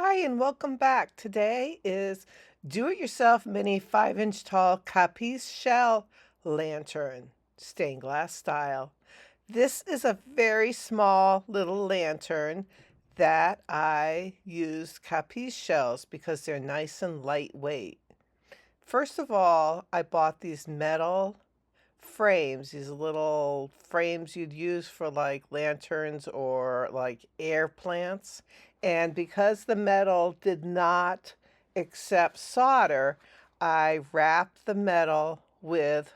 Hi, and welcome back. Today is do-it-yourself mini 5-inch tall Capiz Shell lantern, stained glass style. This is a very small little lantern that I used Capiz shells because they're nice and lightweight. First of all, I bought these metal frames, these little frames you'd use for like lanterns or like air plants. And because the metal did not accept solder, I wrapped the metal with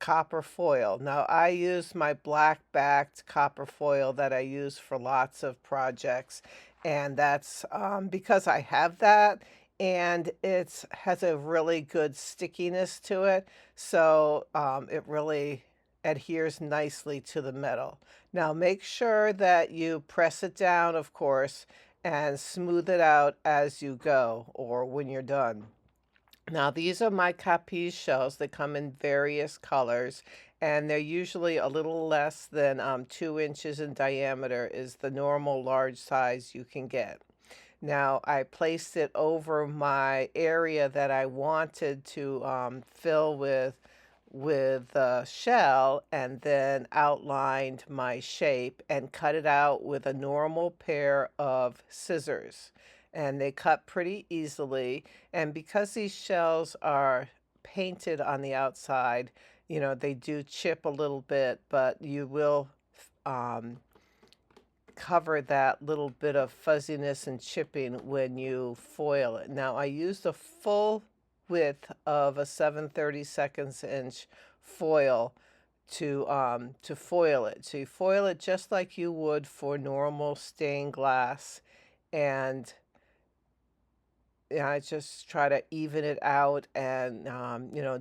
copper foil. Now, I use my black backed copper foil that I use for lots of projects, and that's because I have that, and it has a really good stickiness to it, so it really adheres nicely to the metal. Now, make sure that you press it down, of course, and smooth it out as you go or when you're done. Now, these are my Capiz shells. They come in various colors, and they're usually a little less than 2 inches in diameter is the normal large size you can get. Now, I placed it over my area that I wanted to fill with the shell, and then outlined my shape and cut it out with a normal pair of scissors. And they cut pretty easily. And because these shells are painted on the outside, they do chip a little bit, but you will um, cover that little bit of fuzziness and chipping when you foil it. Now, I used a full width of a 7/32 inch foil to foil it. So you foil it just like you would for normal stained glass, and I just try to even it out and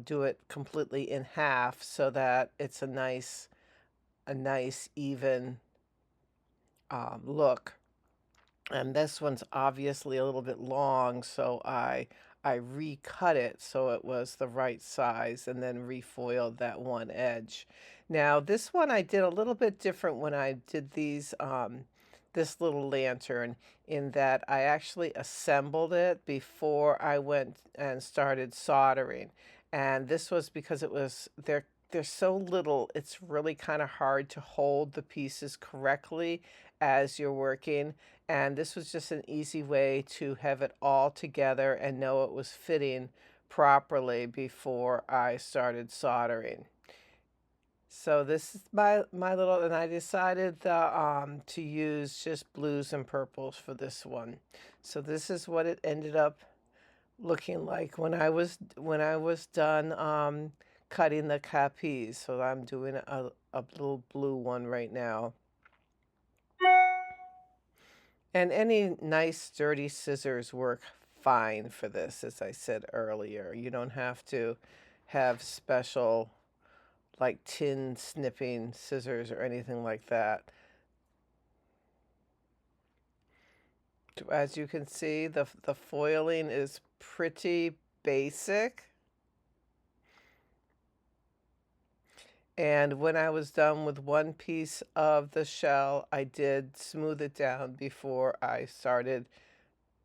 do it completely in half so that it's a nice even look. And this one's obviously a little bit long, so I recut it so it was the right size and then refoiled that one edge. Now, this one I did a little bit different when I did this little lantern, in that I actually assembled it before I went and started soldering. And this was because they're so little, it's really kind of hard to hold the pieces correctly as you're working. And this was just an easy way to have it all together and know it was fitting properly before I started soldering. So this is my little, and I decided to use just blues and purples for this one. So this is what it ended up looking like when I was done cutting the capiz. So I'm doing a little blue one right now. And any nice sturdy scissors work fine for this, as I said earlier. You don't have to have special like tin snipping scissors or anything like that. As you can see, the foiling is pretty basic. And when I was done with one piece of the shell, I did smooth it down before I started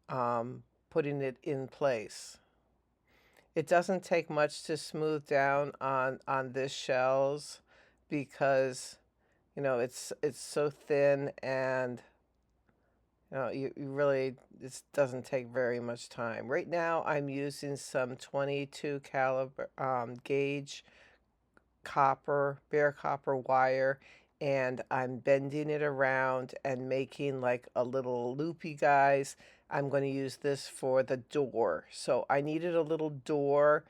putting it in place. It doesn't take much to smooth down on this shells because it's so thin, and you really, this doesn't take very much time. Right now I'm using some 22 caliber gauge bare copper wire, and I'm bending it around and making like a little loopy guys. I'm going to use this for the door. So I needed a little door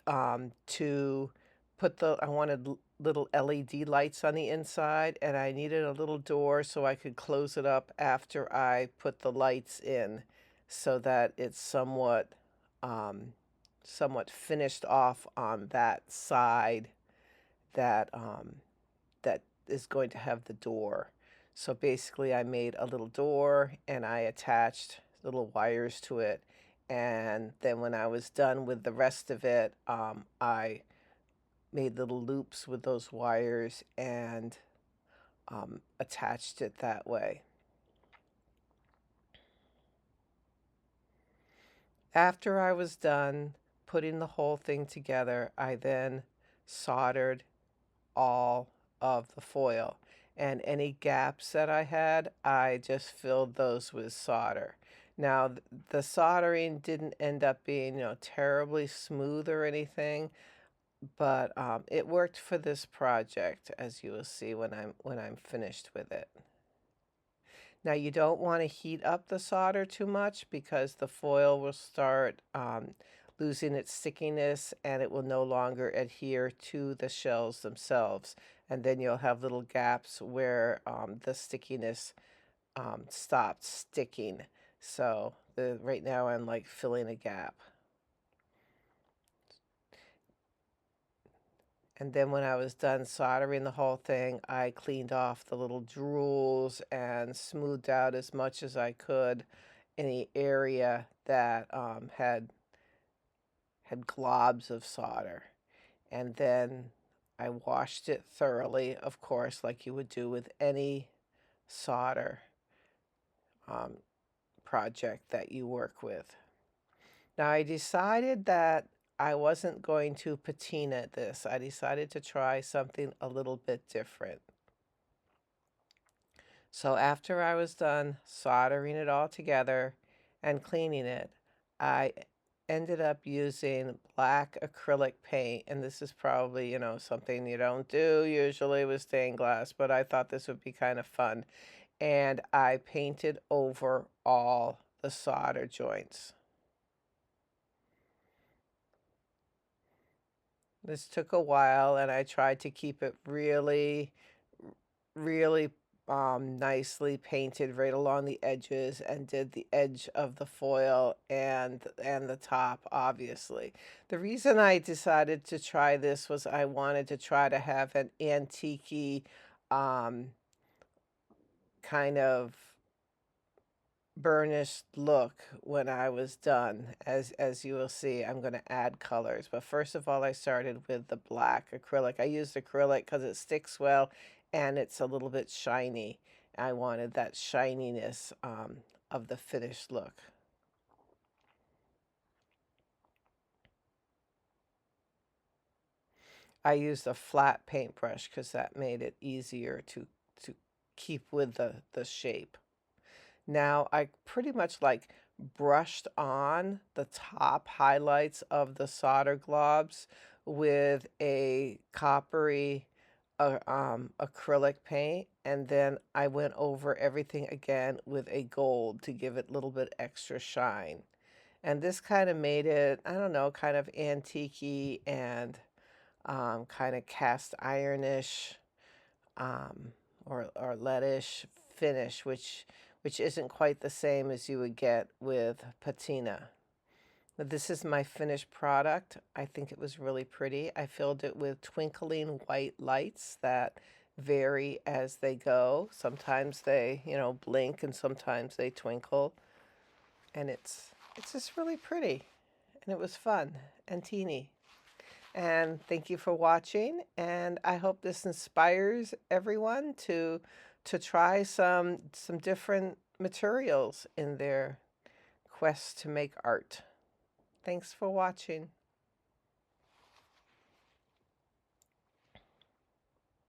to put I wanted little LED lights on the inside, and I needed a little door so I could close it up after I put the lights in, so that it's somewhat finished off on that side that is going to have the door. So basically I made a little door and I attached little wires to it. And then when I was done with the rest of it, I made little loops with those wires and attached it that way. After I was done putting the whole thing together, I then soldered all of the foil. And any gaps that I had, I just filled those with solder. Now, the soldering didn't end up being, terribly smooth or anything, but it worked for this project, as you will see when I'm finished with it. Now you don't want to heat up the solder too much because the foil will start losing its stickiness and it will no longer adhere to the shells themselves. And then you'll have little gaps where the stickiness stopped sticking. So right now I'm like filling a gap. And then when I was done soldering the whole thing, I cleaned off the little drools and smoothed out as much as I could any area that had globs of solder. And then I washed it thoroughly, of course, like you would do with any solder project that you work with. Now I decided that I wasn't going to patina this. I decided to try something a little bit different. So after I was done soldering it all together and cleaning it, I ended up using black acrylic paint. And this is probably, something you don't do usually with stained glass, but I thought this would be kind of fun. And I painted over all the solder joints. This took a while, and I tried to keep it really, really nicely painted right along the edges, and did the edge of the foil and the top, obviously. The reason I decided to try this was I wanted to try to have an antique-y kind of burnished look when I was done. As you will see, I'm going to add colors, but first of all I started with the black acrylic. I used acrylic because it sticks well and it's a little bit shiny. I wanted that shininess of the finished look. I used a flat paintbrush because that made it easier to keep with the shape. Now I pretty much like brushed on the top highlights of the solder globs with a coppery acrylic paint, and then I went over everything again with a gold to give it a little bit extra shine. And this kind of made it, I don't know, kind of antique-y and kind of cast ironish or leadish finish, which isn't quite the same as you would get with patina. But this is my finished product. I think it was really pretty. I filled it with twinkling white lights that vary as they go. Sometimes they, blink, and sometimes they twinkle. And it's just really pretty. And it was fun and teeny. And thank you for watching, and I hope this inspires everyone to try some different materials in their quest to make art. Thanks for watching.